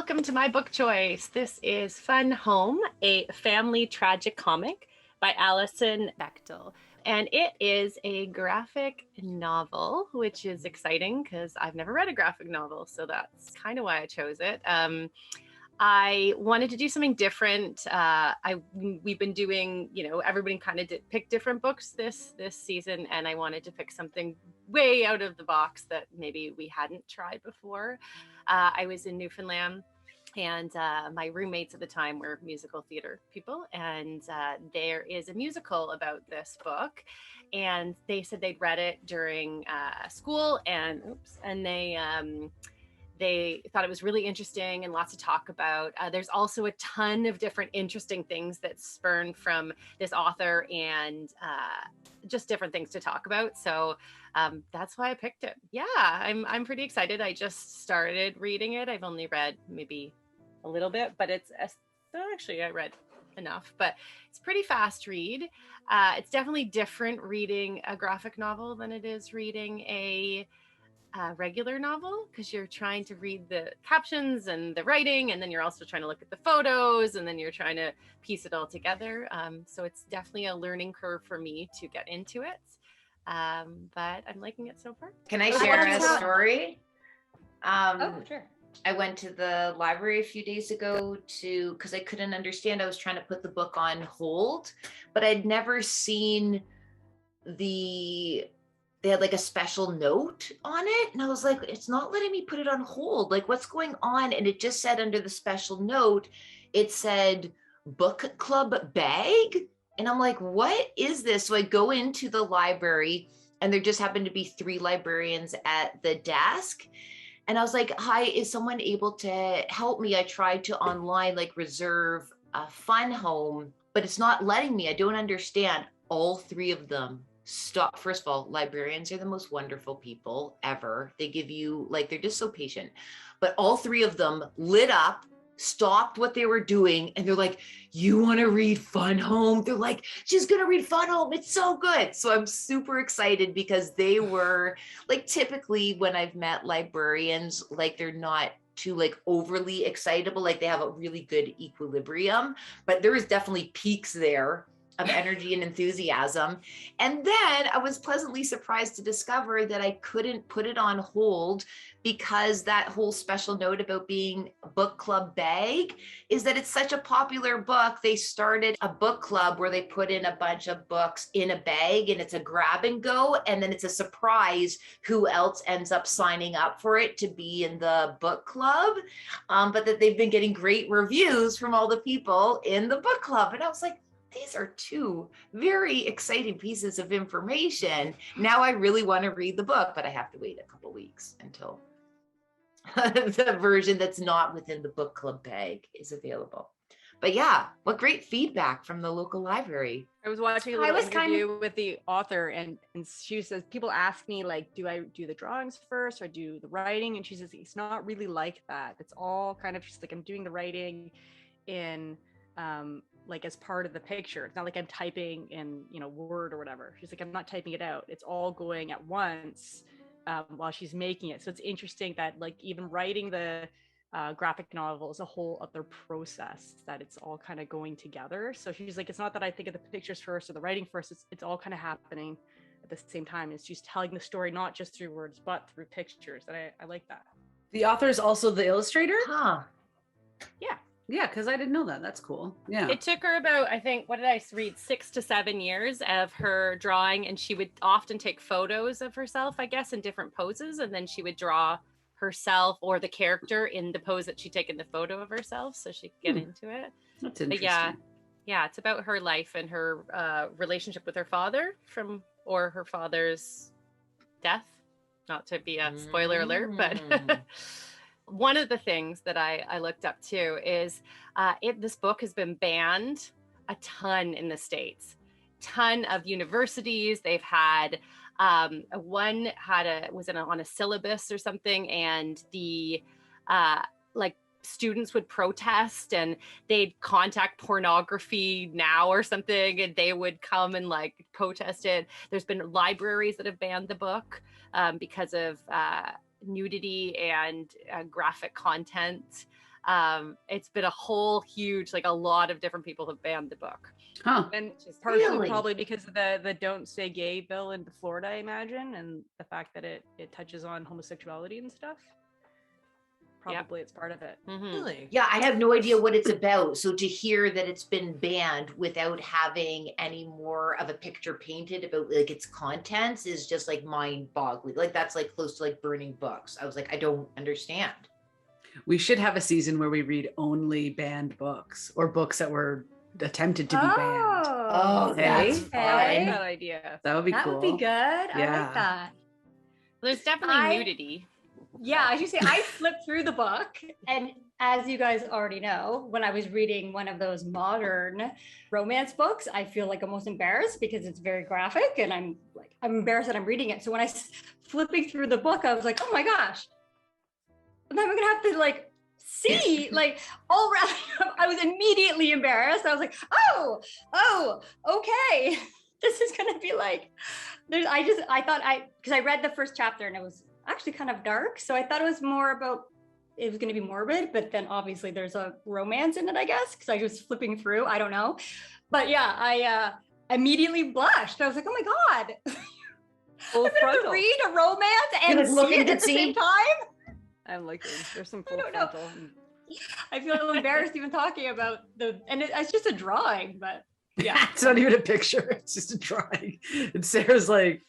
welcome to my book choice. This is Fun Home, a family tragicomic by Alison Bechdel. And it is a graphic novel, which is exciting because I've never read a graphic novel. So that's kind of why I chose it. I wanted to do something different. We've been doing, everybody kind of pick different books this season, and I wanted to pick something way out of the box that maybe we hadn't tried before. I was in Newfoundland, and my roommates at the time were musical theater people, and there is a musical about this book, and they said they'd read it during school, and they thought it was really interesting and lots to talk about. There's also a ton of different interesting things that spurned from this author and just different things to talk about. So that's why I picked it. Yeah, I'm pretty excited. I just started reading it. I've only read maybe a little bit, but actually I read enough, but it's a pretty fast read. It's definitely different reading a graphic novel than it is reading a regular novel, because you're trying to read the captions and the writing, and then you're also trying to look at the photos, and then you're trying to piece it all together. So it's definitely a learning curve for me to get into it. But I'm liking it so far. Can I share a story? Sure. I went to the library a few days ago because I couldn't understand. I was trying to put the book on hold, but I'd never seen they had like a special note on it. And I was like, it's not letting me put it on hold. Like, what's going on? And it just said under the special note, it said book club bag. And I'm like, what is this? So I go into the library, and there just happened to be 3 librarians at the desk. And I was like, hi, is someone able to help me? I tried to online reserve a Fun Home, but it's not letting me. I don't understand. All 3 of them stop. First of all, librarians are the most wonderful people ever. They give you they're just so patient. But all 3 of them lit up, stopped what they were doing, and they're like, you want to read Fun Home? They're like, she's gonna read Fun Home, it's so good. So I'm super excited, because they were typically when I've met librarians, they're not too overly excitable, they have a really good equilibrium, but there is definitely peaks there of energy and enthusiasm. And then I was pleasantly surprised to discover that I couldn't put it on hold, because that whole special note about being a book club bag is that it's such a popular book. They started a book club where they put in a bunch of books in a bag, and it's a grab and go. And then it's a surprise who else ends up signing up for it to be in the book club. But that they've been getting great reviews from all the people in the book club. And I was like, these are 2 very exciting pieces of information. Now I really want to read the book, but I have to wait a couple weeks until the version that's not within the book club bag is available. But yeah, what great feedback from the local library. I was watching a little interview with the author, and she says, people ask me, do I do the drawings first or do the writing? And she says, it's not really like that. It's all kind of, she's like, I'm doing the writing in as part of the picture. It's not like I'm typing in Word or whatever. She's like, I'm not typing it out. It's all going at once while she's making it. So it's interesting that even writing the graphic novel is a whole other process, that it's all kind of going together. So she's like, it's not that I think of the pictures first or the writing first. It's all kind of happening at the same time. It's just telling the story not just through words but through pictures. And I like that. The author is also the illustrator? Huh. Yeah, because I didn't know that. That's cool. Yeah. It took her about, I think, what did I read? 6 to 7 years of her drawing. And she would often take photos of herself, I guess, in different poses. And then she would draw herself or the character in the pose that she'd taken the photo of herself, so she could get into it. That's interesting. But yeah, it's about her life and her relationship with her father or her father's death. Not to be a spoiler alert, but one of the things that I looked up too is this book has been banned a ton in the States. Ton of universities. They've had one was on a syllabus or something, and the students would protest, and they'd contact Pornography Now or something, and they would come and protest it. There's been libraries that have banned the book because of nudity and graphic content. it's been a whole huge, like a lot of different people have banned the book. Huh. And partially Really? probably because of the Don't Say Gay bill in Florida, I imagine, and the fact that it touches on homosexuality and stuff. Probably it's part of it. Really? Yeah, I have no idea what it's about. So to hear that it's been banned without having any more of a picture painted about like its contents is just like mind-boggling. Like that's like close to like burning books. I was like, I don't understand. We should have a season where we read only banned books or books that were attempted to be banned. Oh, Hey? that's I like fun. that idea. That would be That cool. would be good. I Yeah. like that. There's definitely nudity. Yeah, I should say I flipped through the book, and as you guys already know, when I was reading one of those modern romance books, I feel like almost embarrassed because it's very graphic, and I'm embarrassed that I'm reading it. So when flipping through the book, I was like, oh my gosh, and then I'm gonna have to like see like all around. I was immediately embarrassed. I was like, oh, okay, this is gonna be like. Because I read the first chapter and it was actually kind of dark. So I thought it was more about, it was going to be morbid, but then obviously there's a romance in it, I guess, because I was flipping through, I don't know. But yeah, I immediately blushed. I was like, oh my God, Full I'm going to frontal. read a romance and was see looking it to at the see. same time. I'm looking. There's some full don't know. frontal. I feel embarrassed even talking about it's just a drawing, but yeah. It's not even a picture. It's just a drawing. And Sarah's like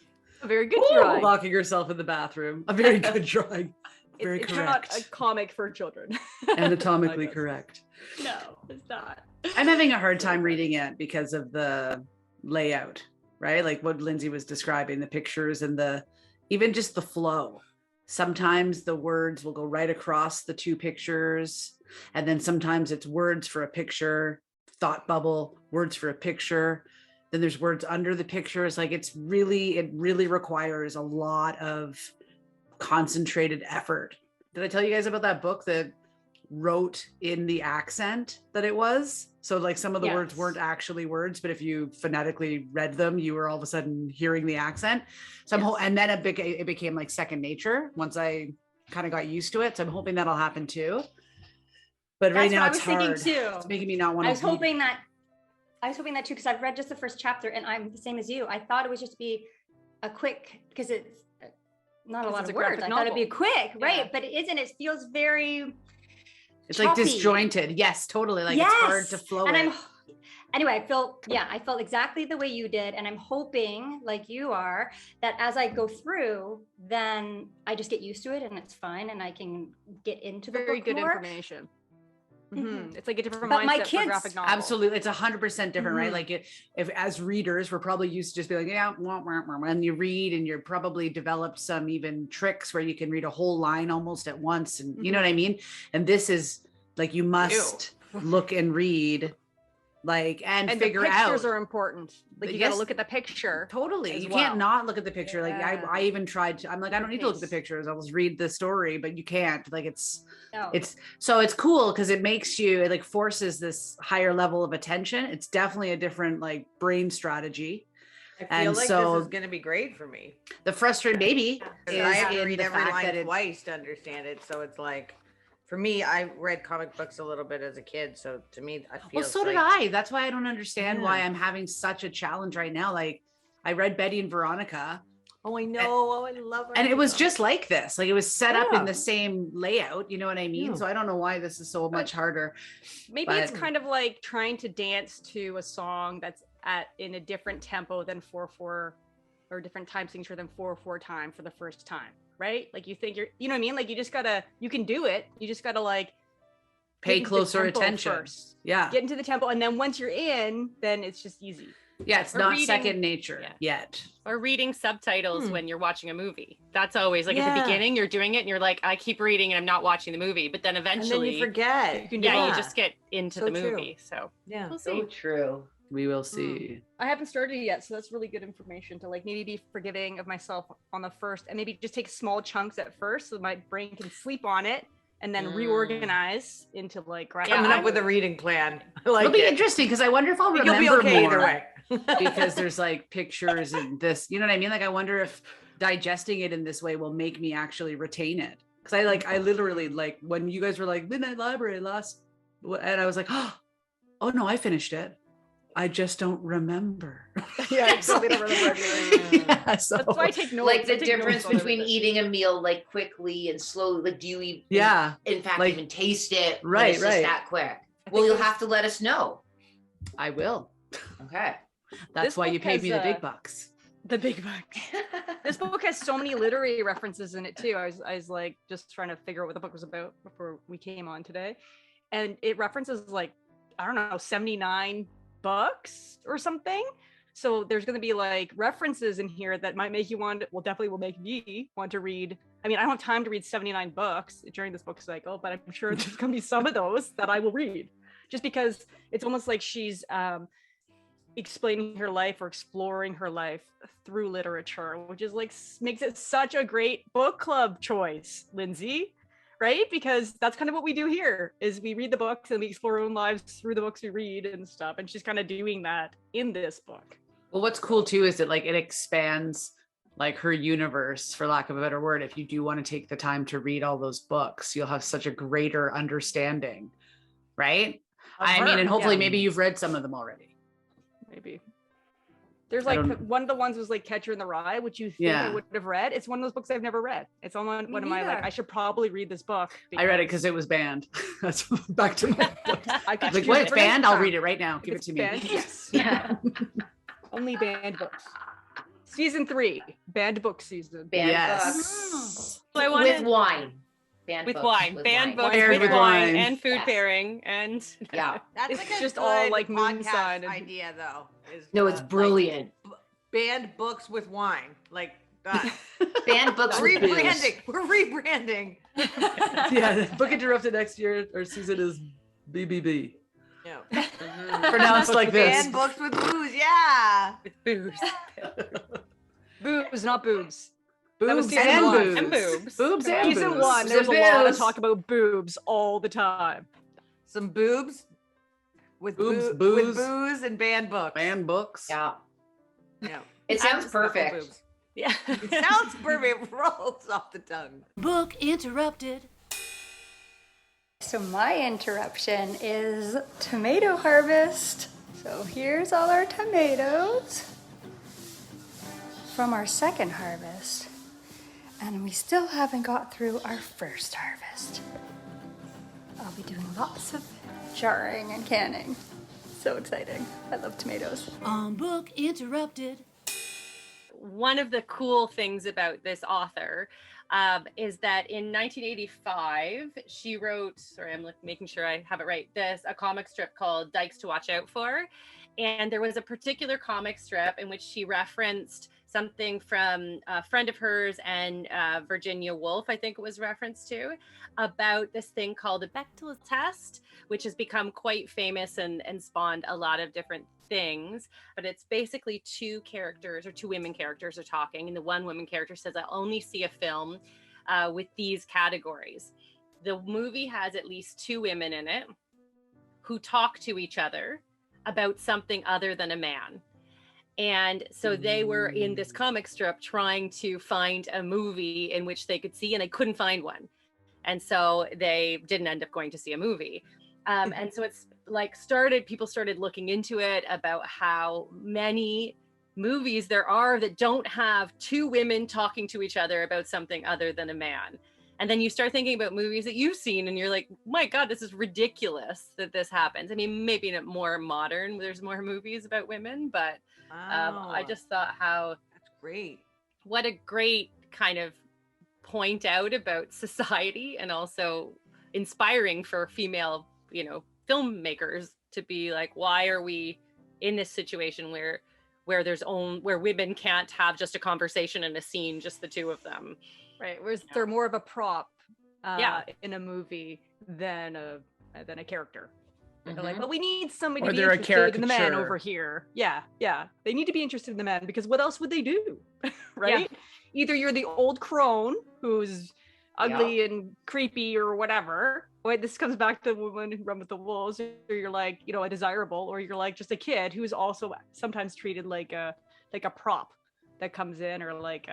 A very good "Ooh," drawing. locking herself in the bathroom. A very good drawing. Very It's correct. not a comic for children. Anatomically I guess. correct. No, it's not. I'm having a hard time reading it because of the layout, right? Like what Lindsay was describing, the pictures and even just the flow. Sometimes the words will go right across the two pictures. And then sometimes it's words for a picture, thought bubble, words for a picture. Then there's words under the pictures. Like it really requires a lot of concentrated effort. Did I tell you guys about that book that wrote in the accent that it was? So like some of the words Yes. weren't actually words, but if you phonetically read them, you were all of a sudden hearing the accent. So and then it became like second nature once I kind of got used to it. So I'm hoping that'll happen too. But right That's now what I it's was thinking hard. too. It's making me not want to. I was hoping that too, because I've read just the first chapter and I'm the same as you. I thought it would just be a quick, because it's not a lot It's of a words. graphic I thought it'd be novel. quick, Yeah. right? But it isn't. It feels very It's like choppy. disjointed. Yes, totally. Like it's hard to flow And it. anyway, I felt exactly the way you did. And I'm hoping, like you are, that as I go through, then I just get used to it and it's fine and I can get into the Very book good more. information. Mhm. It's like a different But my mindset for kids- graphic novel. Absolutely. It's 100% different, right? Mhm. Like if as readers, we're probably used to just be like, yeah, wah, wah, wah, and you read and you're probably developed some even tricks where you can read a whole line almost at once. And you know what I mean? And this is like, you must look and read and figure the out. pictures are important. Like you got Yes. to look at the picture. Totally. as You well. can't not look at the picture. Like Yeah. I even tried to, I'm like, I don't need to look at the Pace. pictures. I'll just read the story, but you can't. Like it's No. so it's cool because it makes you, it like forces this higher level of attention. It's definitely a different like brain strategy. I feel And like so- this is going to be great for me. The frustrated baby 'Cause is I have to in read the every fact line that it, twice to understand it. So it's like, for me, I read comic books a little bit as a kid. So to me, I feel well, so did I. That's why I don't understand why I'm having such a challenge right now. Like I read Betty and Veronica, Oh, I know. Oh, I love and it was Veronica. just like this. Like it was set up in Yeah. the same layout. You know what I mean? Yeah. So I don't know why this is so much harder. Maybe it's But- kind of like trying to dance to a song that's in a different tempo than 4/4 or different time signature than 4/4 time for the first time, right? Like you think you know what I mean? Like you can do it. You just gotta like Pay get into the closer tempo attention. first. Yeah. Get into the tempo, and then once you're in, then it's just easy. Yeah. It's Or not reading- second nature yeah. yet. Or reading subtitles Hmm. when you're watching a movie. That's always like at the Yeah. beginning, you're doing it and you're like, I keep reading and I'm not watching the movie. But then And then eventually, you forget. You can do yeah, you that. just get into So the true. movie. So Yeah. we'll So see. true. We will see. I haven't started it yet, so that's really good information to like maybe be forgiving of myself on the first, and maybe just take small chunks at first so my brain can sleep on it and then reorganize into like graphic Coming up novel. with a reading plan. I like It'll be it. interesting because I wonder if I'll You'll remember be okay more either way. because there's like pictures and this, you know what I mean? Like I wonder if digesting it in this way will make me actually retain it. Because I literally, like, when you guys were like Midnight Library last, and I was like, oh no, I finished it. I just don't remember. Yeah, I totally don't remember anything. Yeah, so That's why I take notes. Like I the take difference notes on between everything. eating a meal like quickly and slowly. Like, do you even, yeah, in fact, like- even taste it when Right, it's just right. that quick? think Well, you'll there's- have to let us know. I will. Okay. That's This why you book paid has, me the big bucks. The big bucks. This book has so many literary references in it too. I was like just trying to figure out what the book was about before we came on today, and it references like, I don't know, 79 books or something. So there's going to be like references in here that might make you want, well, definitely will make me want to read. I mean, I don't have time to read 79 books during this book cycle, but I'm sure there's going to be some of those that I will read, just because it's almost like she's explaining her life or exploring her life through literature, which is like makes it such a great book club choice, Lindsay, right? Because that's kind of what we do here, is we read the books and we explore our own lives through the books we read and stuff, and she's kind of doing that in this book. Well, what's cool too is that like it expands like her universe, for lack of a better word. If you do want to take the time to read all those books, you'll have such a greater understanding, right? I mean, and hopefully maybe you've read some of them already. Maybe there's like one of the ones was like Catcher in the Rye, which you think I would have read. It's one of those books I've never read. It's on one of my like, I should probably read this book. I read it because it was banned. That's back to my book. Like, what, it's it banned? I'll read it right now. Give it to me. Banned, yes. Yeah. Only banned books. Season 3, banned book season. Banned books. So I wanted, With wine. Banned with books. wine, With banned wine. books Paired with with wine wine. and food Yes. pairing, and Yeah. That's It's like a just good all, like, podcast moonshine and- idea though. Is No, it's like, brilliant. banned books with wine. Like that. Banned books with booze. Rebranding. We're rebranding. Yeah, book interrupted next year. Our season is BBB. Yeah. Pronounced like this. Banned books with booze. Yeah. with booze. Boobs, not boobs. That was Boobs season and one. boobs. And boobs. Boobs and Season boobs. 1, there's a The lot of boobs. talk about boobs all the time. Some boobs with Boobs, with booze. booze and banned books. Banned books. Yeah. Yeah. It sounds just perfect. Boobs. Yeah. It sounds perfect. It rolls off the tongue. Book interrupted. So my interruption is tomato harvest. So here's all our tomatoes from our second harvest. And we still haven't got through our first harvest. I'll be doing lots of jarring and canning. So exciting. I love tomatoes. Book interrupted. One of the cool things about this author is that in 1985, she wrote, sorry, I'm making sure I have it right, a comic strip called Dykes to Watch Out For. And there was a particular comic strip in which she referenced something from a friend of hers and Virginia Woolf, I think it was referenced to, about this thing called the Bechdel Test, which has become quite famous and spawned a lot of different things. But it's basically two women characters are talking, and the one woman character says, "I only see a film with these categories." The movie has at least two women in it who talk to each other about something other than a man. And so they were in this comic strip trying to find a movie in which they could see, and they couldn't find one. And so they didn't end up going to see a movie. And so it's like people started looking into it about how many movies there are that don't have two women talking to each other about something other than a man. And then you start thinking about movies that you've seen and you're like, my God, this is ridiculous that this happens. I mean, maybe in a more modern, there's more movies about women, but I just thought that's great. what a great kind of point out about society, and also inspiring for female, filmmakers to be like, why are we in this situation where women can't have just a conversation in a scene, just the two of them. Right, whereas they're more of a prop in a movie than a character. They're like, well, we need somebody Or to be they're a interested in the man caricature. over here. Yeah. They need to be interested in the man, because what else would they do? Right? Either you're the old crone who's ugly and creepy or whatever. Wait, this comes back to the woman who run with the wolves, or you're like, a desirable, or you're like just a kid who's also sometimes treated like a prop that comes in, or like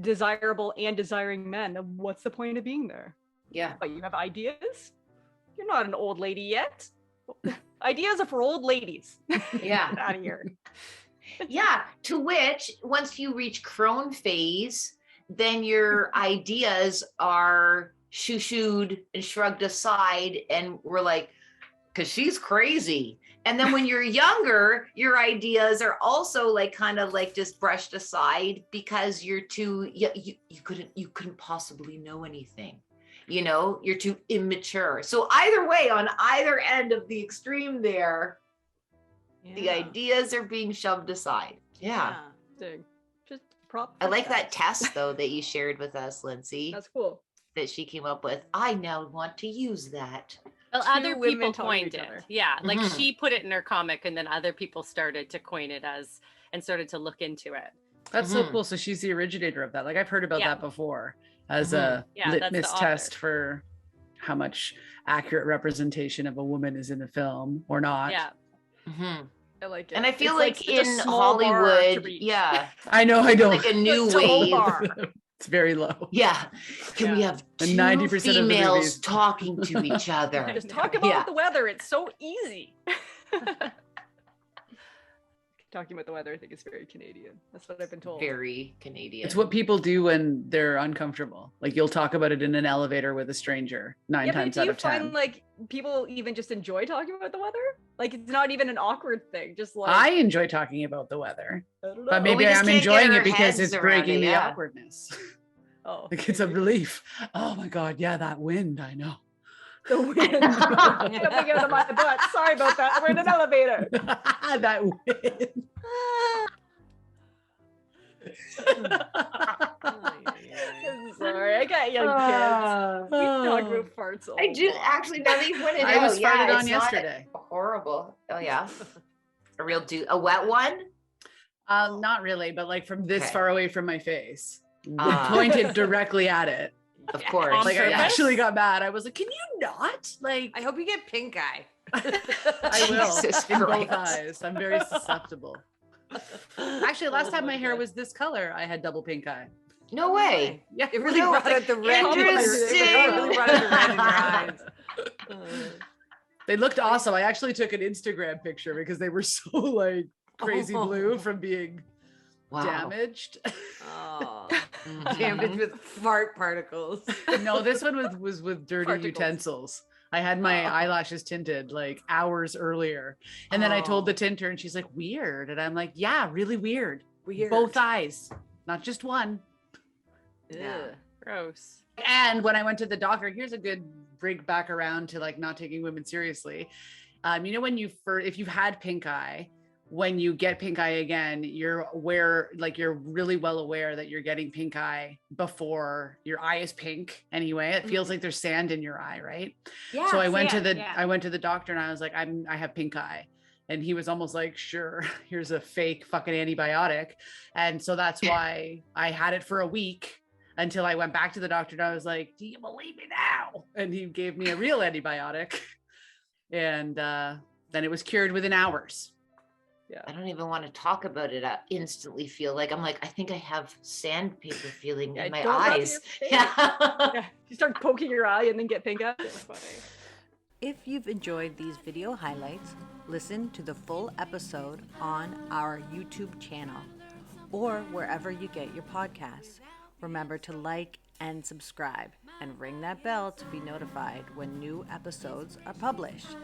desirable and desiring men, then what's the point of being there? Yeah. But you have ideas? You're not an old lady yet. Ideas are for old ladies. Yeah. Get out of here. Yeah. To which, once you reach crone phase, then your ideas are shoo-shooed and shrugged aside, and we're like, because she's crazy. And then when you're younger, your ideas are also like kind of like just brushed aside because you're too, you couldn't possibly know anything. You know, you're too immature. So either way, on either end of the extreme there, the ideas are being shoved aside. Yeah. Just prop. I like that test though that you shared with us, Lindsay. That's cool. That she came up with. I now want to use that. Well, Two other women people talking to coined each it. other. Yeah, like Mhm. she put it in her comic, and then other people started to coin it as and started to look into it. That's so cool. So she's the originator of that. Like I've heard about Yeah. that before as a Yeah, that's the litmus author. test for how much accurate representation of a woman is in a film or not. Yeah. Mhm. I like it. And I feel It's like such a in small bar to Hollywood, reach. yeah, I know. I don't. like a new It's a low wave. bar. It's very low. Yeah. Can we have And two 90% of the females movies. talking to each other? Just talk about Yeah. the weather. It's so easy. Talking about the weather, I think, is very Canadian. That's what I've been told. Very Canadian. It's what people do when they're uncomfortable. Like you'll talk about it in an elevator with a stranger 9 Yeah, but times do out you of 10. find like people even just enjoy talking about the weather? Like it's not even an awkward thing. Just like I enjoy talking about the weather, I don't know. but we maybe just I'm can't get enjoying our it because heads it's around breaking it, the yeah. awkwardness. Oh, Like it's a relief. Oh my God. Yeah, that wind. I know. the wind jumping out of my butt. Sorry about that. We're in an elevator. That wind. Sorry, I got young kids. We talk about farts all I do day. actually, now that you pointed I out, was yeah, farted on it's not yesterday. horrible. Oh yeah. A wet one? Not really, but like from this Okay. far away from my face. Ah. Pointed directly at it. Of course. Like I purpose? actually got mad. I was like, can you not? Like I hope you get pink eye. I will Jesus in both Christ. eyes. I'm very susceptible. Actually, last time my hair was this color, I had double pink eye. No way. Yeah, It really No, brought out the red. interesting. It really brought out the red in your eyes. they looked awesome. I actually took an Instagram picture because they were so like crazy blue from being Wow. damaged. Oh, Mhm. damaged with fart particles. No, this one was with dirty Particles. utensils. I had my eyelashes tinted like hours earlier. And then I told the tinter and she's like, weird. And I'm like, yeah, really weird. Weird. Both eyes, not just one. Yeah. Ugh, gross. And when I went to the doctor, here's a good bring back around to like not taking women seriously. You know, when if you've had pink eye, when you get pink eye again, you're really well aware that you're getting pink eye before your eye is pink anyway. It feels like there's sand in your eye, right? Yeah. So I went to sand, the yeah. I went to the doctor and I was like, I have pink eye. And he was almost like, sure, here's a fake fucking antibiotic. And so that's why I had it for a week until I went back to the doctor and I was like, do you believe me now? And he gave me a real antibiotic. And then it was cured within hours. Yeah. I don't even want to talk about it. I instantly feel like I think I have sandpaper feeling in my don't rub eyes. your face. Yeah. Yeah, you start poking your eye and then get pink eye. It's funny. If you've enjoyed these video highlights, listen to the full episode on our YouTube channel or wherever you get your podcasts. Remember to like and subscribe and ring that bell to be notified when new episodes are published.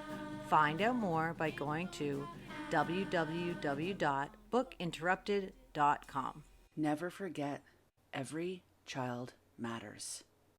Find out more by going to www.bookinterrupted.com. Never forget, every child matters.